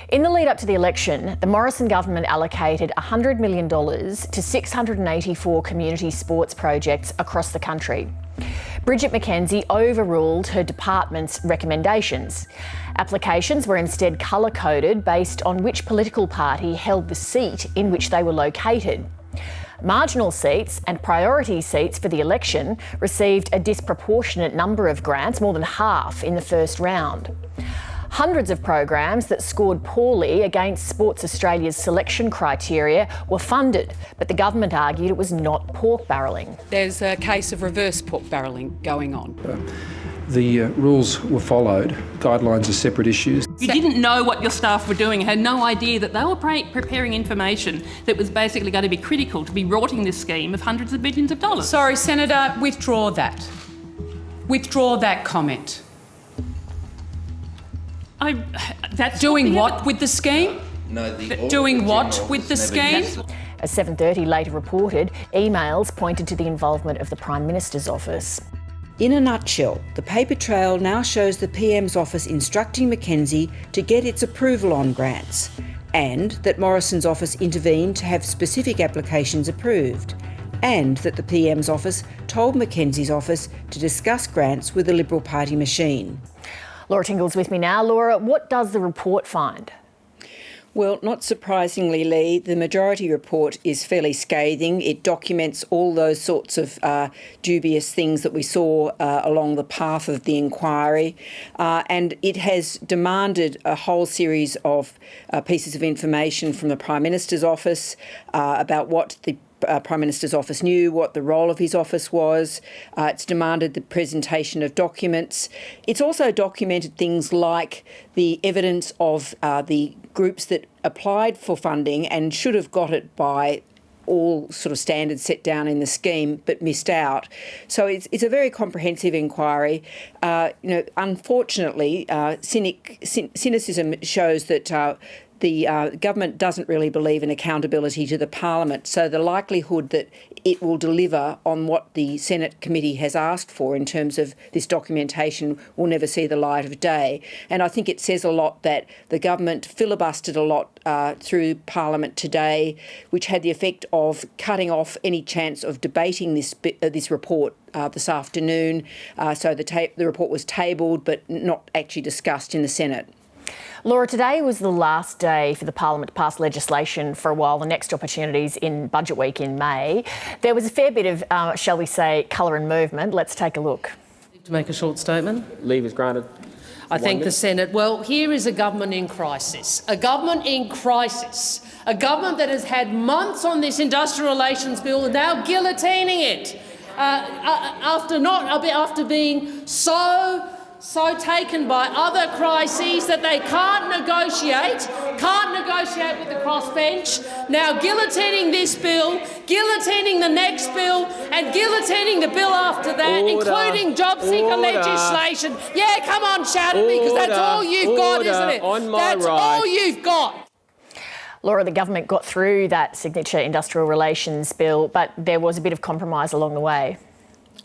In the lead up to the election, the Morrison government allocated $100 million to 684 community sports projects across the country. Bridget McKenzie overruled her department's recommendations. Applications were instead colour-coded based on which political party held the seat in which they were located. Marginal seats and priority seats for the election received a disproportionate number of grants, more than half in the first round. Hundreds of programs that scored poorly against Sports Australia's selection criteria were funded, but the government argued it was not pork barrelling. There's a case of reverse pork barrelling going on. The rules were followed. Guidelines are separate issues. You didn't know what your staff were doing, had no idea that they were preparing information that was basically going to be critical to be rorting this scheme of hundreds of billions of dollars. Sorry, Senator, withdraw that. Withdraw that comment. That's doing what with the scheme? No, doing what with the scheme? As 7:30 later reported, emails pointed to the involvement of the Prime Minister's office. In a nutshell, the paper trail now shows the PM's office instructing McKenzie to get its approval on grants, and that Morrison's office intervened to have specific applications approved, and that the PM's office told McKenzie's office to discuss grants with the Liberal Party machine. Laura Tingle's with me now. Laura, what does the report find? Well, not surprisingly, Leigh, the majority report is fairly scathing. It documents all those sorts of dubious things that we saw along the path of the inquiry, and it has demanded a whole series of pieces of information from the Prime Minister's office about what the Prime Minister's office knew, what the role of his office was. It's demanded the presentation of documents. It's also documented things like the evidence of the groups that applied for funding and should have got it by all sort of standards set down in the scheme but missed out. So it's a very comprehensive inquiry. Unfortunately, cynicism shows that the government doesn't really believe in accountability to the Parliament, so the likelihood that it will deliver on what the Senate committee has asked for in terms of this documentation will never see the light of day. And I think it says a lot that the government filibustered a lot through Parliament today, which had the effect of cutting off any chance of debating this report this afternoon. So the report was tabled but not actually discussed in the Senate. Laura, today was the last day for the Parliament to pass legislation for a while. The next opportunity's in Budget Week in May. There was a fair bit of, shall we say, colour and movement. Let's take a look. To make a short statement. Leave is granted. I thank the Senate. Well, here is a government in crisis. A government in crisis. A government that has had months on this industrial relations bill and now guillotining it after being so taken by other crises that they can't negotiate with the crossbench, now guillotining this bill, guillotining the next bill and guillotining the bill after that, including job seeker legislation. Yeah, come on, shout at me, because that's all you've got, isn't it? That's all you've got. Laura, the government got through that signature industrial relations bill, but there was a bit of compromise along the way.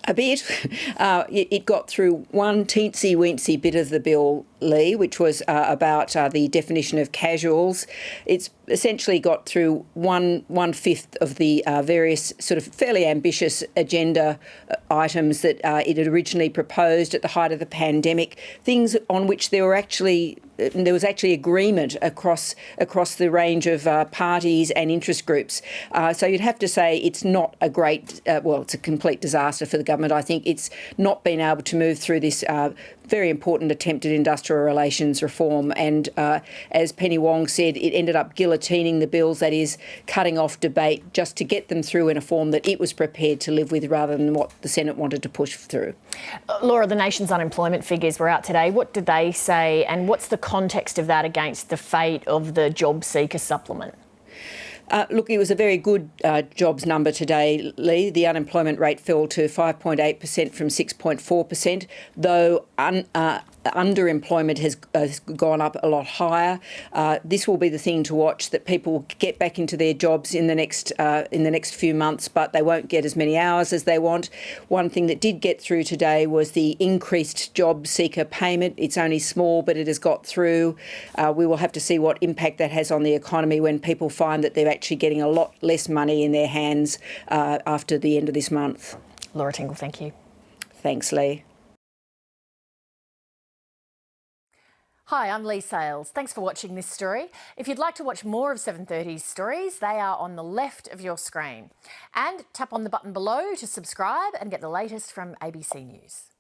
A bit. It got through one teensy-weensy bit of the bill, Leigh, which was about the definition of casuals. It's essentially got through one-fifth of the various sort of fairly ambitious agenda items that it had originally proposed at the height of the pandemic, things on which there was actually agreement across the range of parties and interest groups. So you'd have to say it's not a great, it's a complete disaster for the government. I think it's not been able to move through this very important attempt at industrial relations reform. And as Penny Wong said, it ended up guillotining the bills, that is, cutting off debate just to get them through in a form that it was prepared to live with rather than what the Senate wanted to push through. Laura, the nation's unemployment figures were out today. What did they say, and what's the context of that against the fate of the job seeker supplement? Look, it was a very good jobs number today, Leigh. The unemployment rate fell to 5.8% from 6.4%, though underemployment has gone up a lot higher. This will be the thing to watch, that people get back into their jobs in the next few months, but they won't get as many hours as they want. One thing that did get through today was the increased job seeker payment. It's only small, but it has got through. We will have to see what impact that has on the economy when people find that they're actually getting a lot less money in their hands after the end of this month. Laura Tingle, thank you. Thanks, Leigh. Hi, I'm Leigh Sales. Thanks for watching this story. If you'd like to watch more of 7:30's stories, they are on the left of your screen. And tap on the button below to subscribe and get the latest from ABC News.